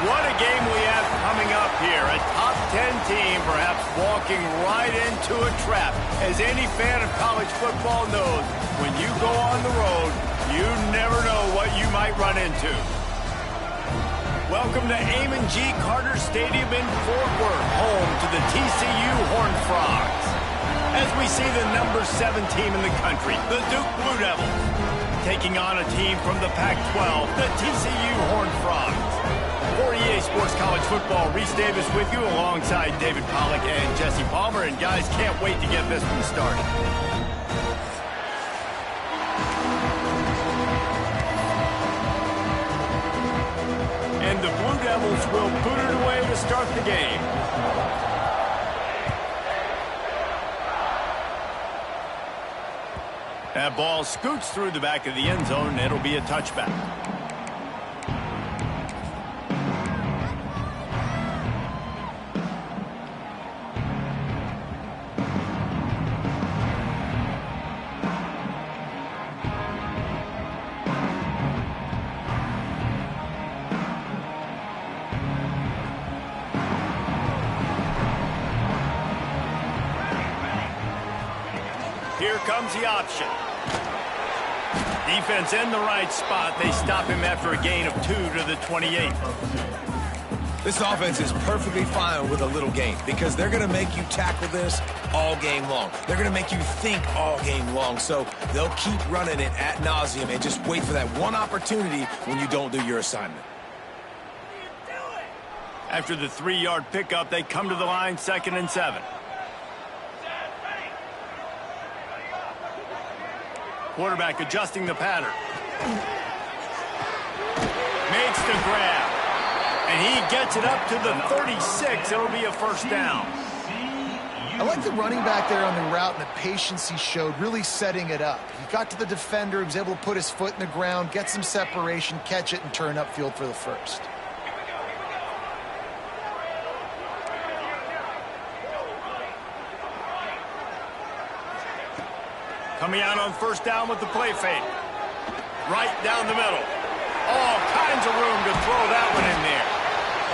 What a game we have coming up here. A top 10 team perhaps walking right into a trap. As any fan of college football knows, when you go on the road, you never know what you might run into. Welcome to Amon G. Carter Stadium in Fort Worth, home to the TCU Horned Frogs. As we see the number 7 team in the country, the Duke Blue Devils, taking on a team from the Pac-12, the TCU Horned Frogs. For EA Sports College Football, Reese Davis with you alongside David Pollack and Jesse Palmer. And guys, can't wait to get this one started. And the Blue Devils will boot it away to start the game. That ball scoots through the back of the end zone, and it'll be a touchback. Here comes the option. Defense in the right spot. They stop him after a gain of 2 to the 28. This offense is perfectly fine with a little game because they're going to make you tackle this all game long. They're going to make you think all game long. So they'll keep running it ad nauseum and just wait for that one opportunity when you don't do your assignment. After the 3-yard pickup, they come to the line, 2nd and 7. Quarterback adjusting the pattern. Makes the grab. And he gets it up to the 36. It'll be a first down. I like the running back there on the route and the patience he showed, really setting it up. He got to the defender, he was able to put his foot in the ground, get some separation, catch it, and turn upfield for the first. Coming out on first down with the play fake. Right down the middle. All kinds of room to throw that one in there.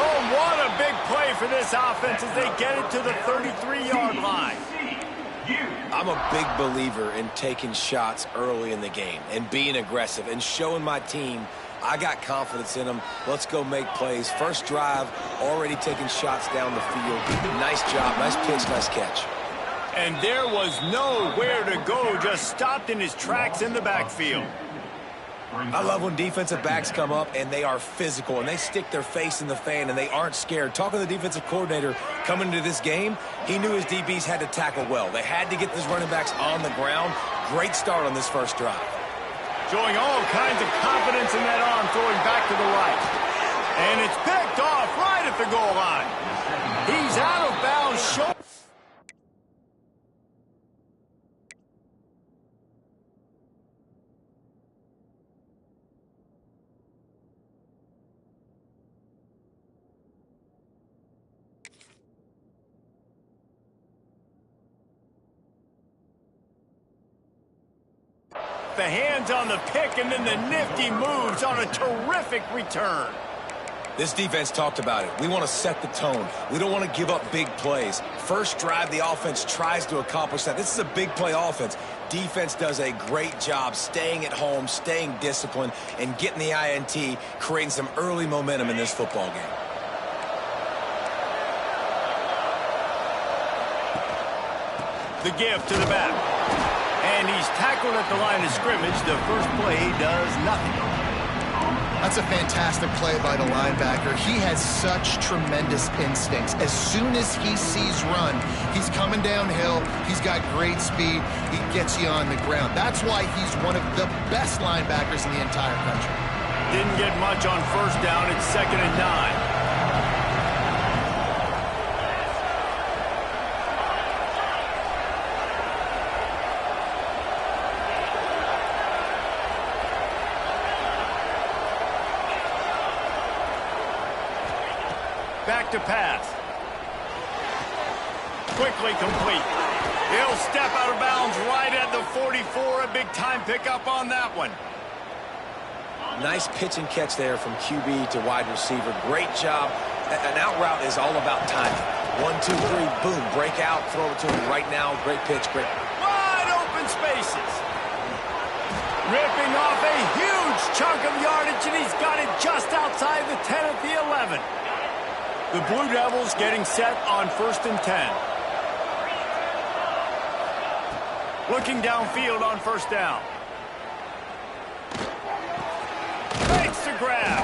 Oh, what a big play for this offense as they get it to the 33-yard line. I'm a big believer in taking shots early in the game and being aggressive and showing my team I got confidence in them. Let's go make plays. First drive, already taking shots down the field. Nice job, nice pitch, nice catch. And there was nowhere to go, just stopped in his tracks in the backfield. I love when defensive backs come up and they are physical and they stick their face in the fan and they aren't scared. Talking to the defensive coordinator coming into this game, he knew his DBs had to tackle well. They had to get these running backs on the ground. Great start on this first drive. Showing all kinds of confidence in that arm, throwing back to the right. And it's picked off right at the goal line. He's out of bounds. The hands on the pick and then the nifty moves on a terrific return. This defense talked about it. We want to set the tone. We don't want to give up big plays. First drive, the offense tries to accomplish that. This is a big play offense. Defense does a great job staying at home, staying disciplined, and getting the INT, creating some early momentum in this football game. The give to the back. And he's tackled at the line of scrimmage. The first play does nothing. That's a fantastic play by the linebacker. He has such tremendous instincts. As soon as he sees run, he's coming downhill. He's got great speed. He gets you on the ground. That's why he's one of the best linebackers in the entire country. Didn't get much on first down. It's 2nd and 9. Back to pass. Quickly complete. He'll step out of bounds right at the 44. A big time pickup on that one. Nice pitch and catch there from QB to wide receiver. Great job. An out route is all about timing. 1, 2, 3, boom, break out, throw it to him right now. Great pitch, great. Wide open spaces. Ripping off a huge chunk of yardage, and he's got it just outside the 10 at the 11. The Blue Devils getting set on 1st and 10. Looking downfield on 1st down. Makes the grab.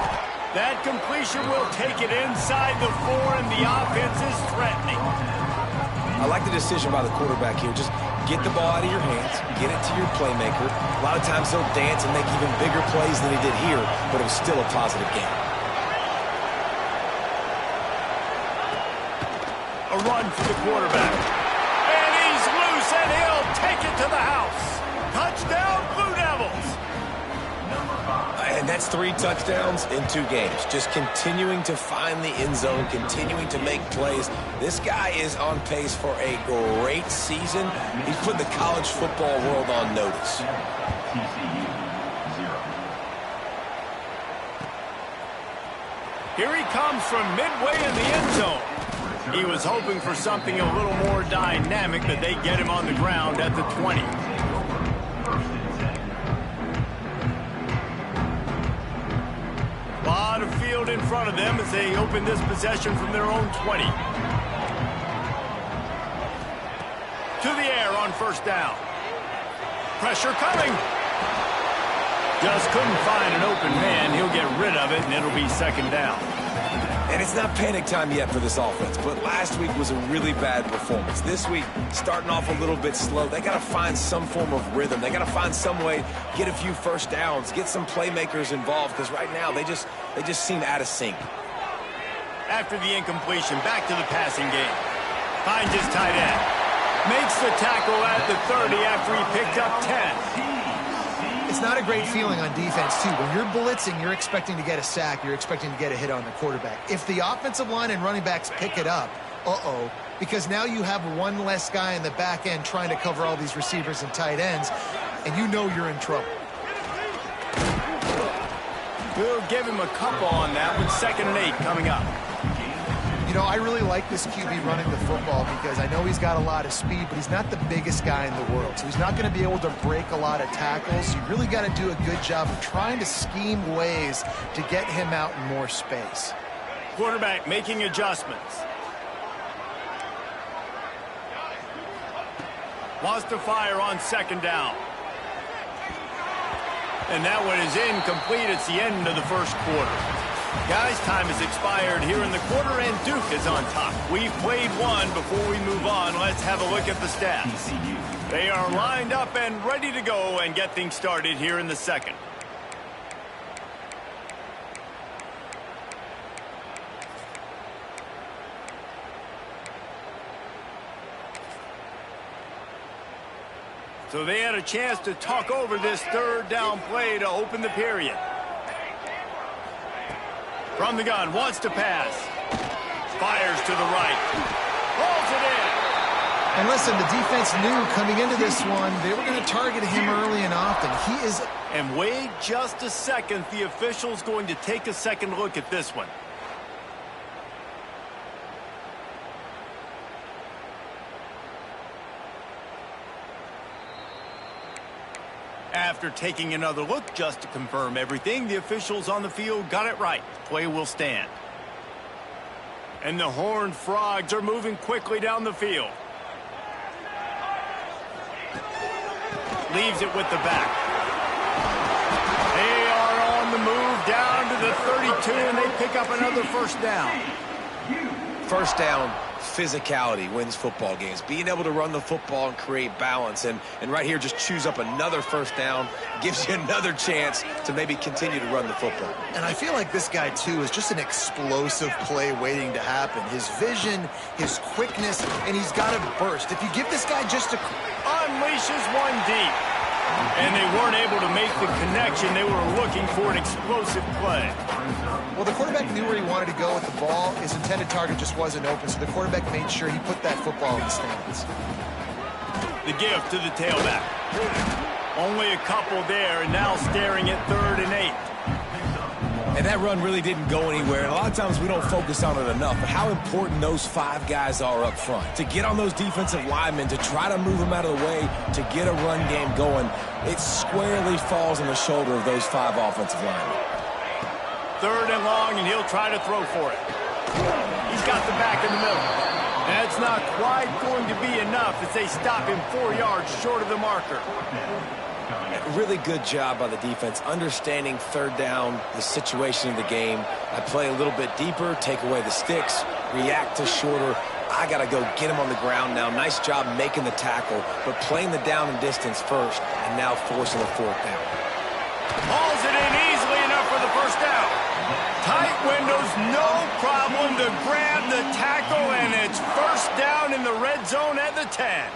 That completion will take it inside the 4, and the offense is threatening. I like the decision by the quarterback here. Just get the ball out of your hands, get it to your playmaker. A lot of times he'll dance and make even bigger plays than he did here, but it was still a positive game. A run for the quarterback. And he's loose, and he'll take it to the house. Touchdown, Blue Devils. And that's 3 touchdowns in 2 games. Just continuing to find the end zone, continuing to make plays. This guy is on pace for a great season. He's put the college football world on notice. Here he comes from midway in the end zone. He was hoping for something a little more dynamic, but they get him on the ground at the 20. A lot of field in front of them as they open this possession from their own 20. To the air on 1st down. Pressure coming. Just couldn't find an open man. He'll get rid of it, and it'll be 2nd down. And it's not panic time yet for this offense, but last week was a really bad performance. This week, starting off a little bit slow. They got to find some form of rhythm. They got to find some way, get a few 1st downs, get some playmakers involved, because right now they just seem out of sync. After the incompletion, back to the passing game. Finds his tight end. Makes the tackle at the 30 after he picked up 10. It's not a great feeling on defense, too. When you're blitzing, you're expecting to get a sack. You're expecting to get a hit on the quarterback. If the offensive line and running backs pick it up, because now you have one less guy in the back end trying to cover all these receivers and tight ends, and you know you're in trouble. We'll give him a couple on that with 2nd and 8 coming up. You know, I really like this QB running the football because I know he's got a lot of speed, but he's not the biggest guy in the world. So he's not going to be able to break a lot of tackles. You really got to do a good job of trying to scheme ways to get him out in more space. Quarterback making adjustments. Wants to fire on 2nd down. And that one is incomplete. It's the end of the 1st quarter. Guys, time has expired here in the quarter, and Duke is on top. We've played one. Before we move on, let's have a look at the stats. They are lined up and ready to go and get things started here in the 2nd. So they had a chance to talk over this 3rd down play to open the period. From the gun, wants to pass. Fires to the right. Rolls it in. And listen, the defense knew coming into this one, they were going to target him early and often. He is... And wait just a second. The official's going to take a second look at this one. After taking another look just to confirm everything, the officials on the field got it right. Play will stand. And the Horned Frogs are moving quickly down the field. Leaves it with the back. They are on the move down to the 32, and they pick up another 1st down. 1st down, physicality wins football games. Being able to run the football and create balance. And right here, just choose up another 1st down. Gives you another chance to maybe continue to run the football. And I feel like this guy, too, is just an explosive play waiting to happen. His vision, his quickness, and he's got a burst. If you give this guy just a... Unleashes one deep. And they weren't able to make the connection. They were looking for an explosive play. Well, the quarterback knew where he wanted to go with the ball. His intended target just wasn't open, so the quarterback made sure he put that football in the stands. The give to the tailback. Only a couple there, and now staring at 3rd and 8. And that run really didn't go anywhere. And a lot of times we don't focus on it enough, but how important those 5 guys are up front. To get on those defensive linemen, to try to move them out of the way, to get a run game going, it squarely falls on the shoulder of those 5 offensive linemen. 3rd and long, and he'll try to throw for it. He's got the back in the middle. That's not quite going to be enough as they stop him 4 yards short of the marker. Really good job by the defense, understanding 3rd down, the situation of the game. I play a little bit deeper, take away the sticks, react to shorter. I got to go get him on the ground now. Nice job making the tackle, but playing the down and distance first, and now forcing a 4th down. Hauls it in easily enough for the 1st down. Tight windows, no problem to grab the tackle, and it's 1st down in the red zone at the 10.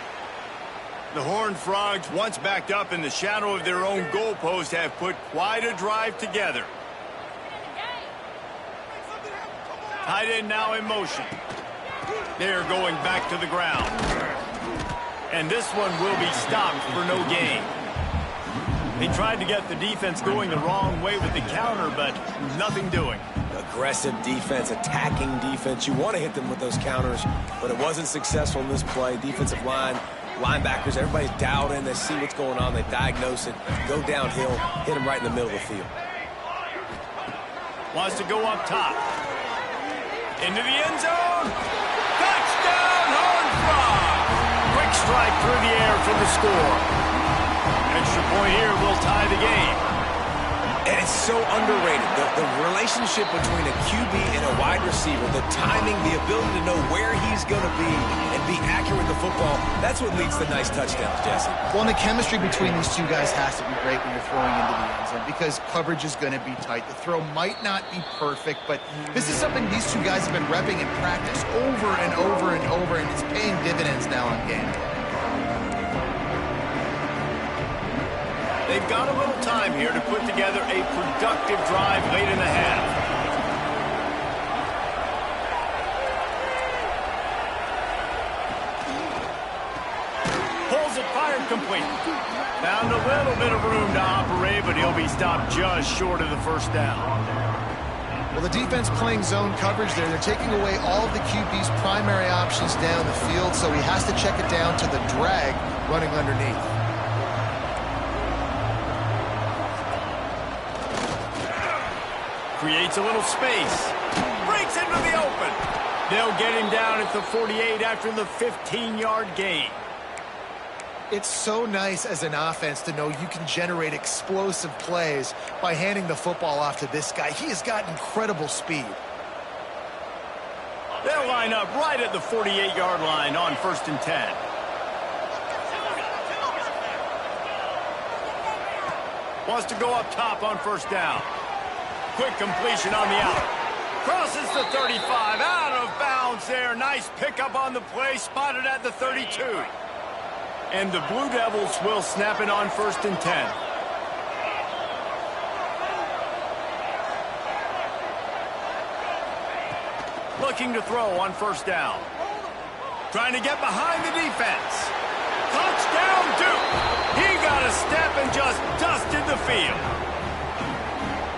The Horned Frogs, once backed up in the shadow of their own goalpost, have put quite a drive together. Tight end now in motion. They're going back to the ground. And this one will be stopped for no gain. They tried to get the defense going the wrong way with the counter, but nothing doing. Aggressive defense, attacking defense. You want to hit them with those counters, but it wasn't successful in this play. Defensive line, linebackers, everybody's dialed in. They see what's going on. They diagnose it, go downhill, hit them right in the middle of the field. Wants to go up top. Into the end zone. Touchdown, Horned Frogs. Quick strike through the air for the score. Extra point here will tie the game. And it's so underrated. The relationship between a QB and a wide receiver, the timing, the ability to know where he's going to be and be accurate with the football, that's what leads to nice touchdowns, Jesse. Well, and the chemistry between these 2 guys has to be great when you're throwing into the end zone because coverage is going to be tight. The throw might not be perfect, but this is something these 2 guys have been repping in practice over and over and over, and it's paying dividends now on game day. They've got a little time here to put together a productive drive late in the half. Pulls it, fired complete. Found a little bit of room to operate, but he'll be stopped just short of the 1st down. Well, the defense playing zone coverage there. They're taking away all of the QB's primary options down the field, so he has to check it down to the drag running underneath. Creates a little space. Breaks into the open. They'll get him down at the 48 after the 15-yard gain. It's so nice as an offense to know you can generate explosive plays by handing the football off to this guy. He has got incredible speed. They'll line up right at the 48-yard line on 1st and 10. Wants to go up top on 1st down. Quick completion on the out. Crosses the 35, out of bounds there. Nice pickup on the play, spotted at the 32. And the Blue Devils will snap it on 1st and 10. Looking to throw on 1st down. Trying to get behind the defense. Touchdown, Duke. He got a step and just dusted the field.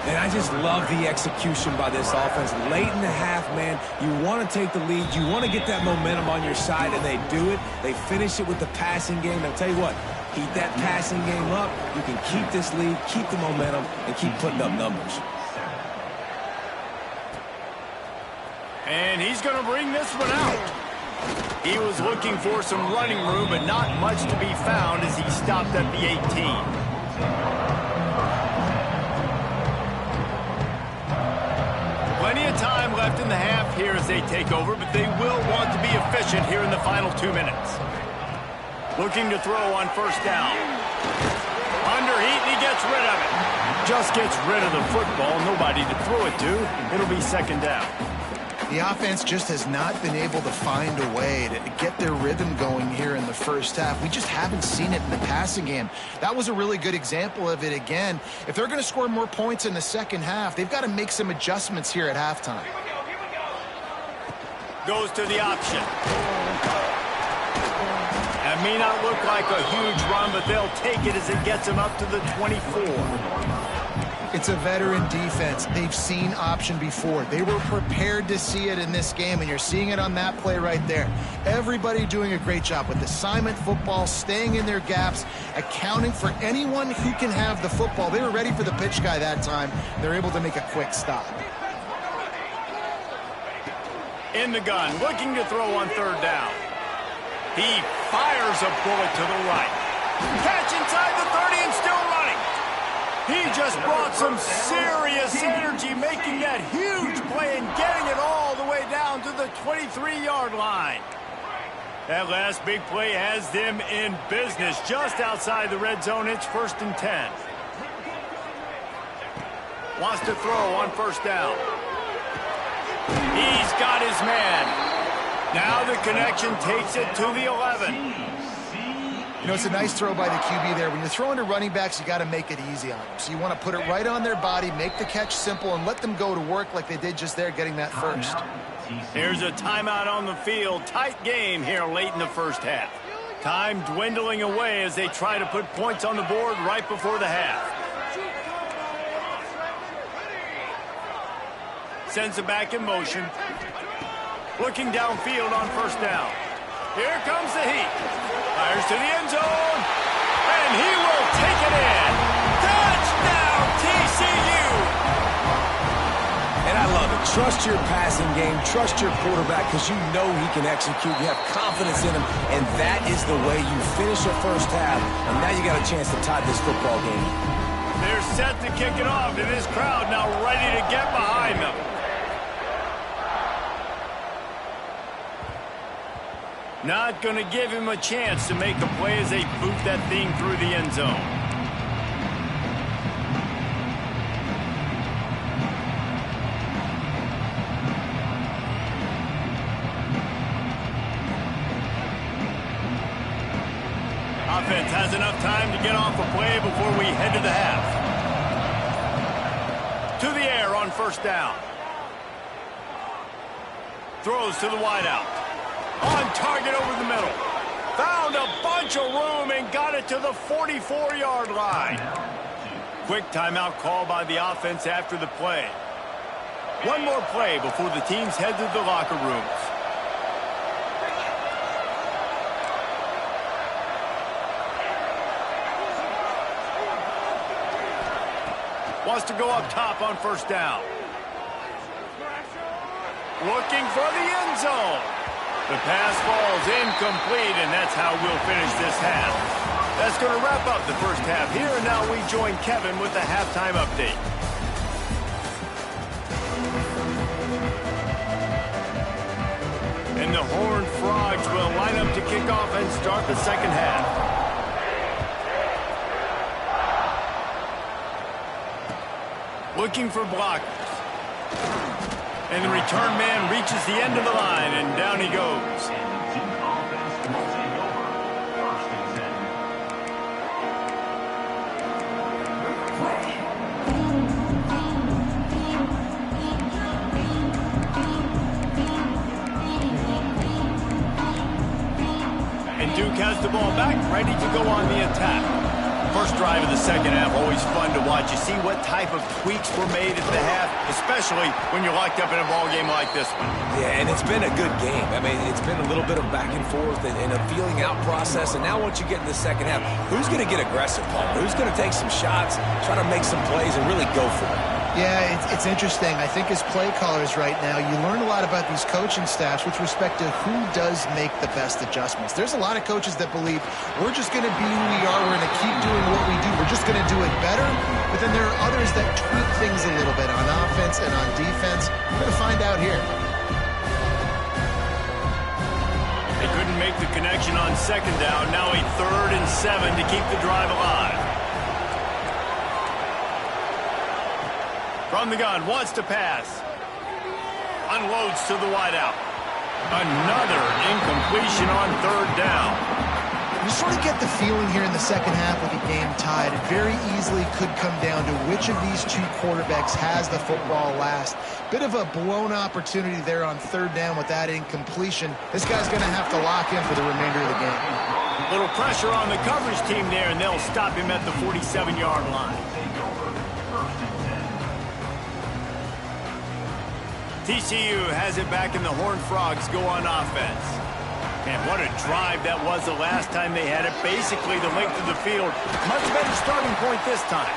And I just love the execution by this offense. Late in the half, man, you want to take the lead. You want to get that momentum on your side, and they do it. They finish it with the passing game. I'll tell you what, keep that passing game up. You can keep this lead, keep the momentum, and keep putting up numbers. And he's going to bring this one out. He was looking for some running room, but not much to be found as he stopped at the 18. Plenty of time left in the half here as they take over, but they will want to be efficient here in the final 2 minutes. Looking to throw on 1st down. Under heat, and he gets rid of it. Just gets rid of the football. Nobody to throw it to. It'll be 2nd down. The offense just has not been able to find a way to get their rhythm going here in the 1st half. We just haven't seen it in the passing game. That was a really good example of it again. If they're going to score more points in the 2nd half, they've got to make some adjustments here at halftime. Goes to the option. That may not look like a huge run, but they'll take it as it gets them up to the 24. It's a veteran defense. They've seen option before. They were prepared to see it in this game, and you're seeing it on that play right there. Everybody doing a great job with assignment football, staying in their gaps, accounting for anyone who can have the football. They were ready for the pitch guy that time. They're able to make a quick stop. In the gun, looking to throw on third down. He fires a bullet to the right. Catch inside the 30 and still running. He just brought some serious energy, making that huge play and getting it all the way down to the 23-yard line. That last big play has them in business just outside the red zone. It's 1st and 10. Wants to throw on first down. He's got his man. Now the connection takes it to the 11. You know, it's a nice throw by the QB there. When you're throwing to running backs, you got to make it easy on them. So you want to put it right on their body, make the catch simple, and let them go to work like they did just there, getting that first. Here's a timeout on the field. Tight game here late in the first half. Time dwindling away as they try to put points on the board right before the half. Sends it back in motion. Looking downfield on first down. Here comes the heat. Fires to the end zone. And he will take it in. Touchdown, TCU! And I love it. Trust your passing game. Trust your quarterback because you know he can execute. You have confidence in him. And that is the way you finish a first half. And now you got a chance to tie this football game. They're set to kick it off, and this crowd now ready to get behind them. Not going to give him a chance to make a play as they boot that thing through the end zone. Offense has enough time to get off a play before we head to the half. To the air on first down. Throws to the wideout. On target over the middle. Found a bunch of room and got it to the 44-yard line. Quick timeout call by the offense after the play. One more play before the teams head to the locker rooms. Wants to go up top on first down. Looking for the end zone. The pass falls incomplete, and that's how we'll finish this half. That's going to wrap up the first half here, and now we join Kevin with the halftime update. And the Horned Frogs will line up to kick off and start the second half. Looking for blockers. And the return man reaches the end of the line, and down he goes. And Duke has the ball back, ready to go on the attack. First drive of the second half, always fun to watch. You see what type of tweaks were made at the half, especially when you're locked up in a ball game like this one. Yeah, and it's been a good game. I mean, it's been a little bit of back and forth and a feeling out process. And now once you get in the second half, who's going to get aggressive, Paul? Who's going to take some shots, try to make some plays, and really go for it? Yeah, it's interesting. I think as play callers right now, you learn a lot about these coaching staffs with respect to who does make the best adjustments. There's a lot of coaches that believe we're just going to be who we are. We're going to keep doing what we do. We're just going to do it better. But then there are others that tweak things a little bit on offense and on defense. We're going to find out here. They couldn't make the connection on second down. Now a 3rd and 7 to keep the drive alive. From the gun, wants to pass. Unloads to the wideout. Another incompletion on 3rd down. You sort of get the feeling here in the second half with the game tied. It very easily could come down to which of these two quarterbacks has the football last. Bit of a blown opportunity there on 3rd down with that incompletion. This guy's going to have to lock in for the remainder of the game. Little pressure on the coverage team there, and they'll stop him at the 47-yard line. TCU has it back, and the Horned Frogs go on offense. And what a drive that was the last time they had it. Basically the length of the field. Much better starting point this time.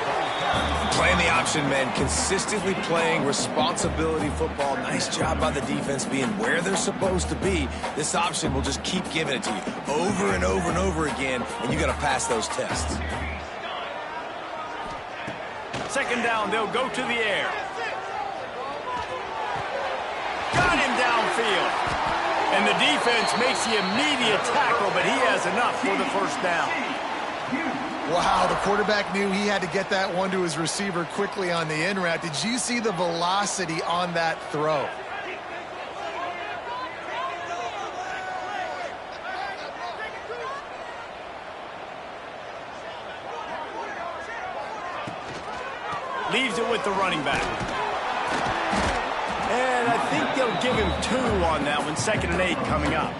Playing the option, men. Consistently playing responsibility football. Nice job by the defense being where they're supposed to be. This option will just keep giving it to you over and over and over again, and you got to pass those tests. Second down, they'll go to the air. Got him downfield. And the defense makes the immediate tackle, but he has enough for the first down. Wow, the quarterback knew he had to get that one to his receiver quickly on the in route. Did you see the velocity on that throw? Leaves it with the running back. And I think they'll give him 2 on that one. 2nd and 8 coming up.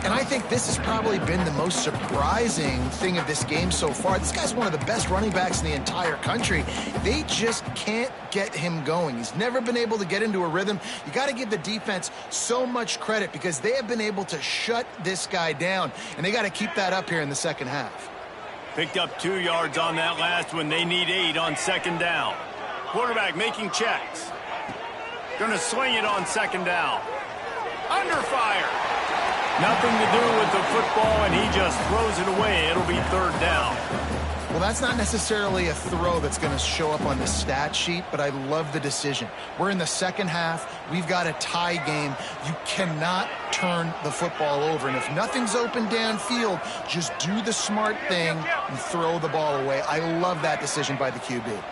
And I think this has probably been the most surprising thing of this game so far. This guy's one of the best running backs in the entire country. They just can't get him going. He's never been able to get into a rhythm. You got to give the defense so much credit because they have been able to shut this guy down. And they got to keep that up here in the second half. Picked up 2 yards on that last one. They need 8 on 2nd down. Quarterback making checks. Going to sling it on 2nd down. Under fire. Nothing to do with the football, and he just throws it away. It'll be 3rd down. Well, that's not necessarily a throw that's going to show up on the stat sheet, but I love the decision. We're in the second half. We've got a tie game. You cannot turn the football over. And if nothing's open downfield, just do the smart thing and throw the ball away. I love that decision by the QB.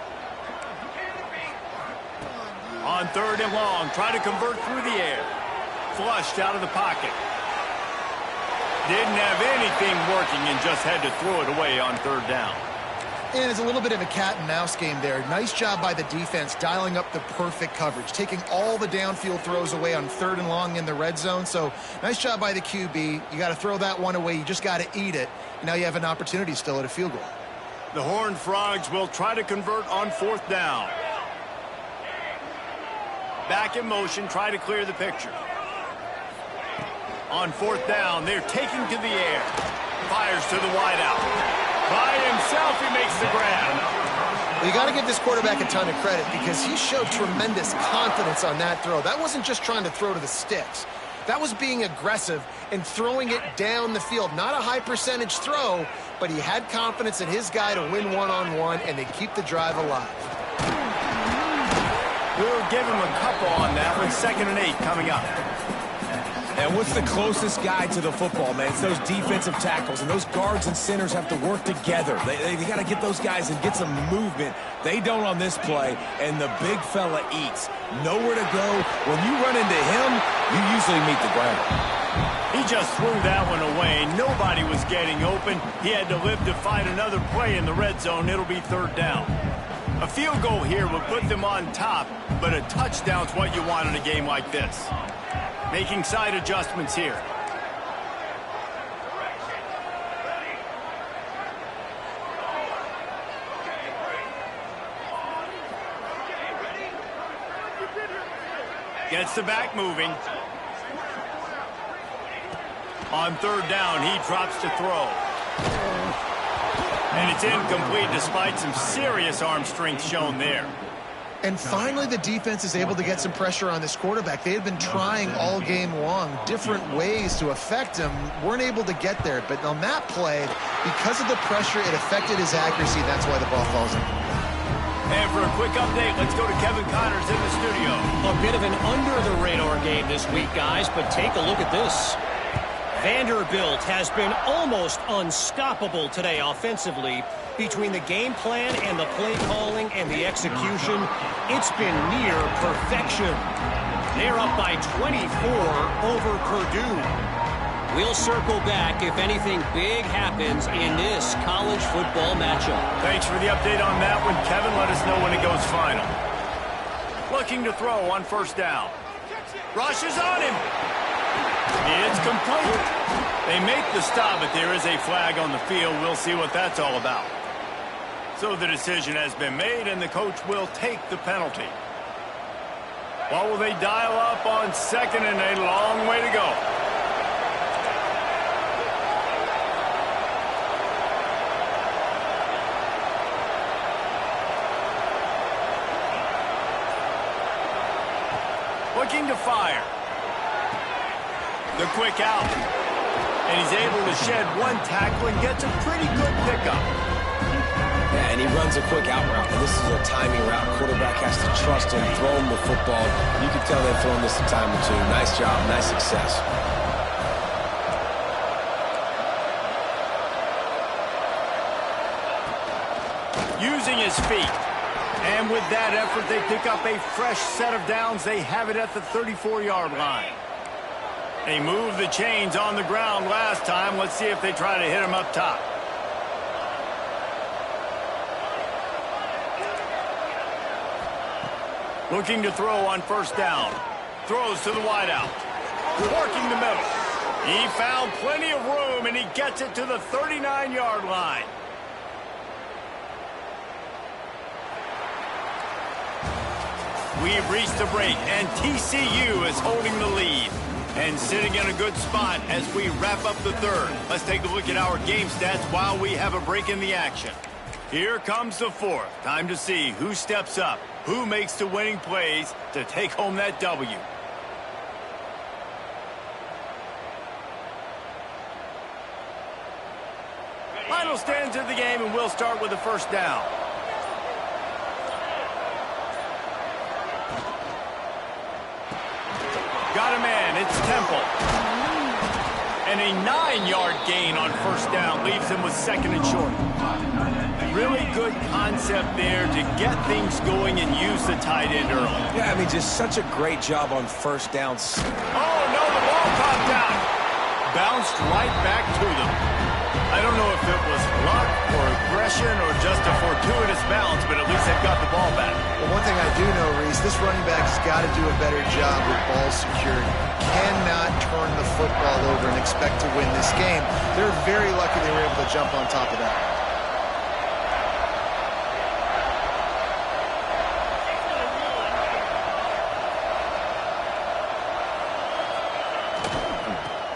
On 3rd and long, try to convert through the air. Flushed out of the pocket. Didn't have anything working and just had to throw it away on 3rd down. And it's a little bit of a cat and mouse game there. Nice job by the defense dialing up the perfect coverage, taking all the downfield throws away on 3rd and long in the red zone. So nice job by the QB. You got to throw that one away. You just got to eat it. And now you have an opportunity still at a field goal. The Horned Frogs will try to convert on 4th down. Back in motion, try to clear the picture. On 4th down, they're taking to the air. Fires to the wideout. By himself, he makes the grab. Well, you got to give this quarterback a ton of credit because he showed tremendous confidence on that throw. That wasn't just trying to throw to the sticks. That was being aggressive and throwing it down the field. Not a high percentage throw, but he had confidence in his guy to win one-on-one, and they keep the drive alive. We'll give him a couple on that one. 2nd and 8 coming up. And what's the closest guy to the football, man? It's those defensive tackles, and those guards and centers have to work together. They got to get those guys and get some movement. They don't on this play, and the big fella eats. Nowhere to go. When you run into him, you usually meet the ground. He just threw that one away. Nobody was getting open. He had to live to find another play in the red zone. It'll be 3rd down. A field goal here would put them on top, but a touchdown's what you want in a game like this. Making side adjustments here. Gets the back moving. On 3rd down, he drops to throw. And it's incomplete despite some serious arm strength shown there. And finally, the defense is able to get some pressure on this quarterback. They had been trying all game long different ways to affect him. Weren't able to get there. But on that play, because of the pressure, it affected his accuracy. That's why the ball falls in. And for a quick update, let's go to Kevin Connors in the studio. A bit of an under-the-radar game this week, guys, but take a look at this. Vanderbilt has been almost unstoppable today offensively. Between the game plan and the play calling and the execution, it's been near perfection. They're up by 24 over Purdue. We'll circle back if anything big happens in this college football matchup. Thanks for the update on that one, Kevin. Let us know when it goes final. Looking to throw on 1st down. Rushes on him. It's complete. They make the stop, but there is a flag on the field. We'll see what that's all about. So the decision has been made, and the coach will take the penalty. What will they dial up on second and a long way to go? Looking to fire. The quick out. And he's able to shed one tackle and gets a pretty good pickup. Yeah, and he runs a quick out route, and this is a timing route. Quarterback has to trust him, throw him the football. You can tell they've thrown this a time or two. Nice job, nice success. Using his feet. And with that effort, they pick up a fresh set of downs. They have it at the 34-yard line. They moved the chains on the ground last time. Let's see if they try to hit him up top. Looking to throw on first down. Throws to the wideout. Working the middle. He found plenty of room, and he gets it to the 39-yard line. We've reached the break, and TCU is holding the lead. And sitting in a good spot as we wrap up the third. Let's take a look at our game stats while we have a break in the action. Here comes the fourth. Time to see who steps up, who makes the winning plays to take home that W. Final stands of the game, and we'll start with the first down. Got a man, it's Temple. And a 9-yard gain on first down leaves him with second and short. Really good concept there to get things going and use the tight end early. Yeah, I mean, just such a great job on first downs. Oh, no, the ball popped out. Bounced right back to them. I don't know if it was luck or aggression or just a fortuitous bounce, but at least they've got the ball back. Well, one thing I do know, Reese, this running back's got to do a better job with ball security. Cannot turn the football over and expect to win this game. They're very lucky they were able to jump on top of that.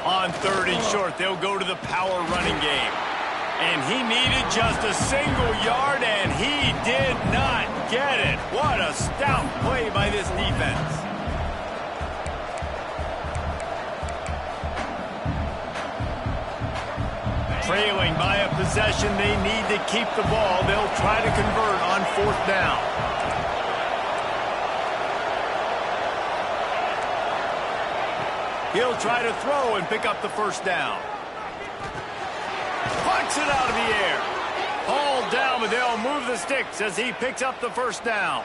On third and short, they'll go to the power running game. And he needed just a single yard, and he did not get it. What a stout play by this defense. Trailing by a possession, they need to keep the ball. They'll try to convert on fourth down. He'll try to throw and pick up the first down. Punts it out of the air. Hauled down, but they'll move the sticks as he picks up the first down.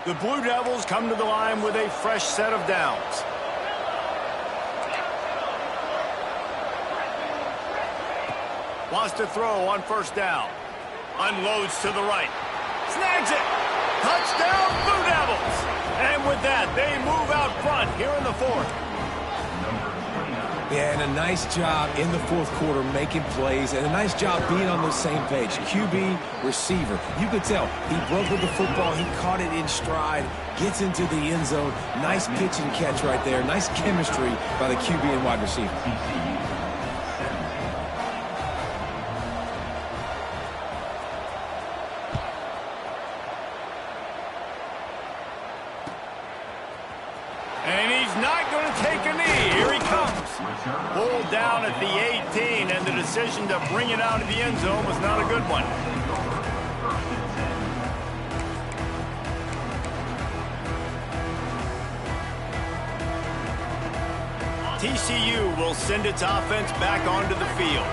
The Blue Devils come to the line with a fresh set of downs. Wants to throw on first down. Unloads to the right. Snags it. Touchdown, Blue Devils. And with that, they move out front here in the fourth. Yeah, and a nice job in the fourth quarter making plays, and a nice job being on the same page. QB, receiver. You could tell he broke with the football. He caught it in stride, gets into the end zone. Nice pitch and catch right there. Nice chemistry by the QB and wide receiver. And he's not going to take a knee. Here he comes. Pulled down at the 18, and the decision to bring it out of the end zone was not a good one. TCU will send its offense back onto the field.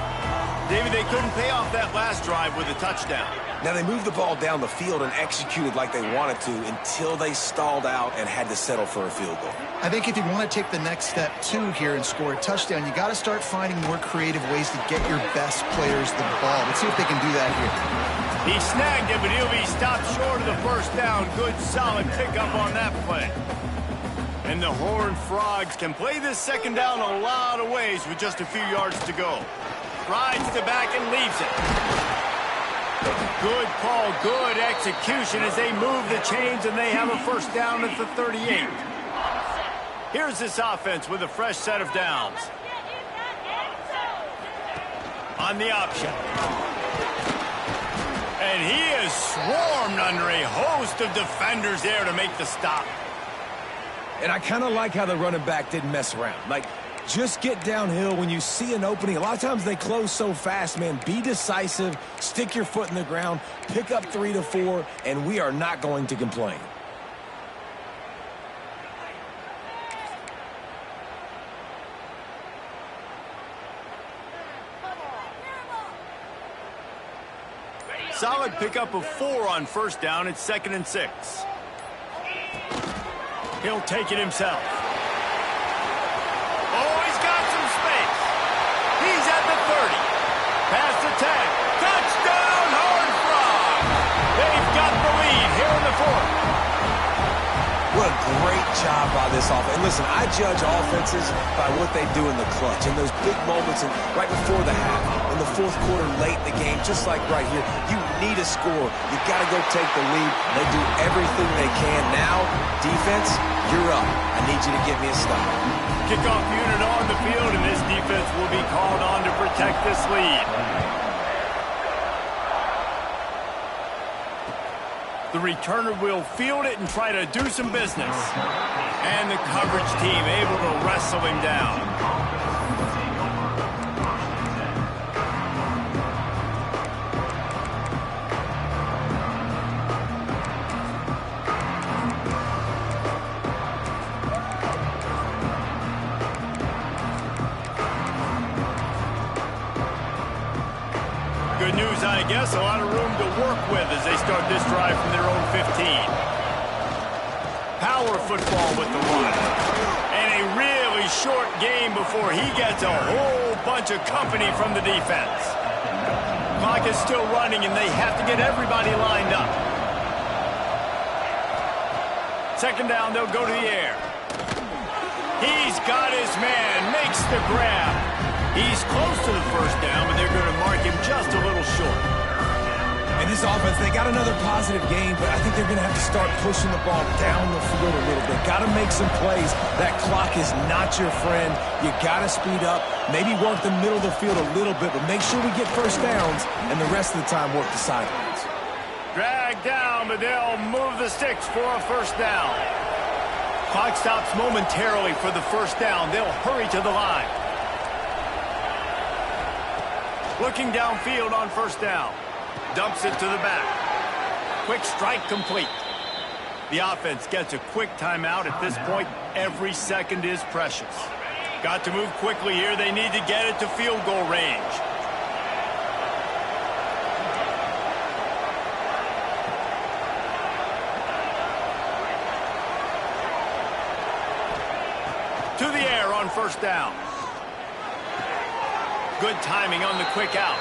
David, they couldn't pay off that last drive with a touchdown. Now, they moved the ball down the field and executed like they wanted to until they stalled out and had to settle for a field goal. I think if you want to take the next step, too, here and score a touchdown, you got to start finding more creative ways to get your best players the ball. Let's see if they can do that here. He snagged it, but he'll be stopped short of the first down. Good, solid pickup on that play. And the Horned Frogs can play this second down a lot of ways with just a few yards to go. Rides to back and leaves it. Good call, good execution as they move the chains and they have a first down at the 38. Here's this offense with a fresh set of downs. On the option. And he is swarmed under a host of defenders there to make the stop. And I kind of like how the running back didn't mess around. Like, just get downhill when you see an opening. A lot of times they close so fast, man. Be decisive, stick your foot in the ground, pick up 3 to 4, and we are not going to complain. Solid pickup of 4 on first down. It's 2nd and 6. He'll take it himself. Oh, he's got some space. He's at the 30. Past the 10. Touchdown, Horned Frogs. They've got the lead here in the 4th. What a great job by this offense. And listen, I judge offenses by what they do in the clutch, in those big moments and right before the half, in the 4th quarter, late in the game, just like right here. You need a score. You got to go take the lead. They do everything they can. Now, defense, you're up. I need you to get me a stop. Kickoff unit on the field, and this defense will be called on to protect this lead. The returner will field it and try to do some business. And the coverage team able to wrestle him down. Good news, I guess. A lot of room to work with as they start this drive from their own 15. Power football with the run. And a really short game before he gets a whole bunch of company from the defense. Clock is still running, and they have to get everybody lined up. 2nd down, they'll go to the air. He's got his man, makes the grab. He's close to the first down, but they're going to mark him just a little short. And this offense, they got another positive game, but I think they're going to have to start pushing the ball down the field a little bit. Got to make some plays. That clock is not your friend. You got to speed up, maybe work the middle of the field a little bit, but make sure we get first downs, and the rest of the time work the sidelines. Drag down, but they'll move the sticks for a first down. Clock stops momentarily for the first down. They'll hurry to the line. Looking downfield on first down. Dumps it to the back. Quick strike complete. The offense gets a quick timeout. At this point, every second is precious. Got to move quickly here. They need to get it to field goal range. To the air on first down. Good timing on the quick out.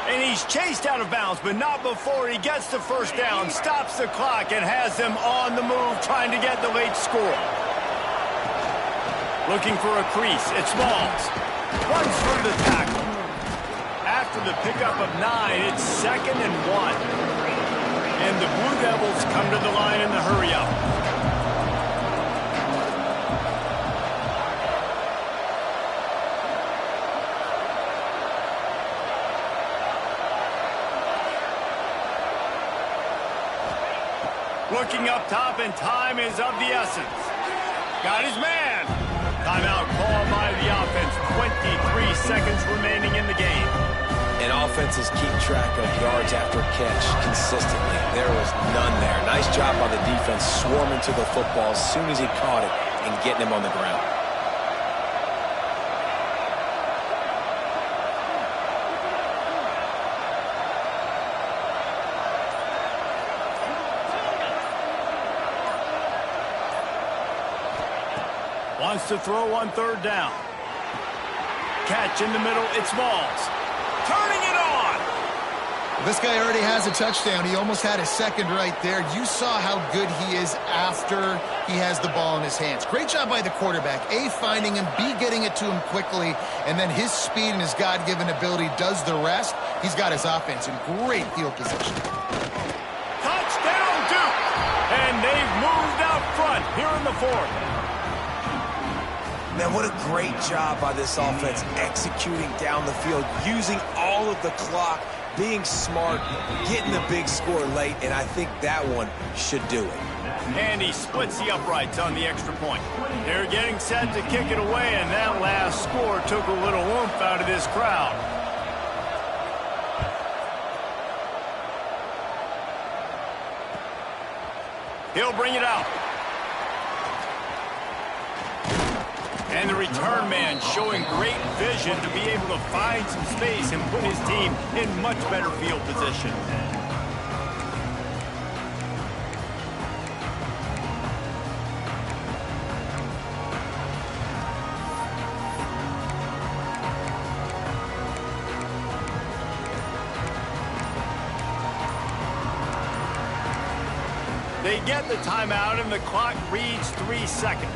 And he's chased out of bounds, but not before he gets the first down, stops the clock, and has them on the move trying to get the late score. Looking for a crease. It's Smalls. Runs through the tackle. After the pickup of 9, it's 2nd and 1. And the Blue Devils come to the line in the hurry-up. Looking up top, and time is of the essence. Got his man. Timeout called by the offense. 23 seconds remaining in the game. And offenses keep track of yards after catch consistently. There was none there. Nice job by the defense swarming to the football as soon as he caught it and getting him on the ground. Wants to throw on third down. Catch in the middle, it's Smalls. Turning it on. This guy already has a touchdown. He almost had his second right there. You saw how good he is after he has the ball in his hands. Great job by the quarterback. A, finding him, B, getting it to him quickly, and then his speed and his God-given ability does the rest. He's got his offense in great field position. Touchdown, Duke! And they've moved out front here in the fourth. Man, what a great job by this offense executing down the field, using all of the clock, being smart, getting the big score late, and I think that one should do it. And he splits the uprights on the extra point. They're getting set to kick it away, and that last score took a little oomph out of this crowd. He'll bring it out. And the return man showing great vision to be able to find some space and put his team in much better field position. They get the timeout and the clock reads 3 seconds.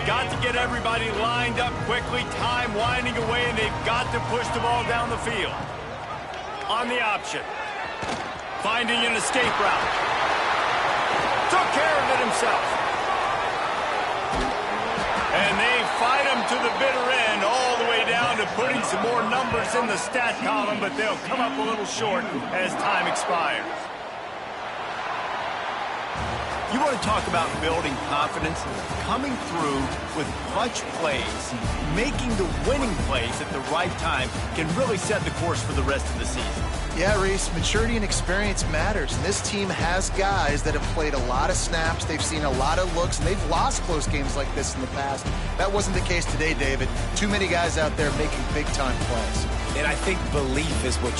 Got to get everybody lined up quickly, time winding away, and they've got to push the ball down the field. On the option. Finding an escape route. Took care of it himself. And they fight him to the bitter end, all the way down to putting some more numbers in the stat column, but they'll come up a little short as time expires. You want to talk about building confidence? Coming through with clutch plays, making the winning plays at the right time can really set the course for the rest of the season. Yeah, Reese, maturity and experience matters. And this team has guys that have played a lot of snaps. They've seen a lot of looks, and they've lost close games like this in the past. That wasn't the case today, David. Too many guys out there making big-time plays. And I think belief is what you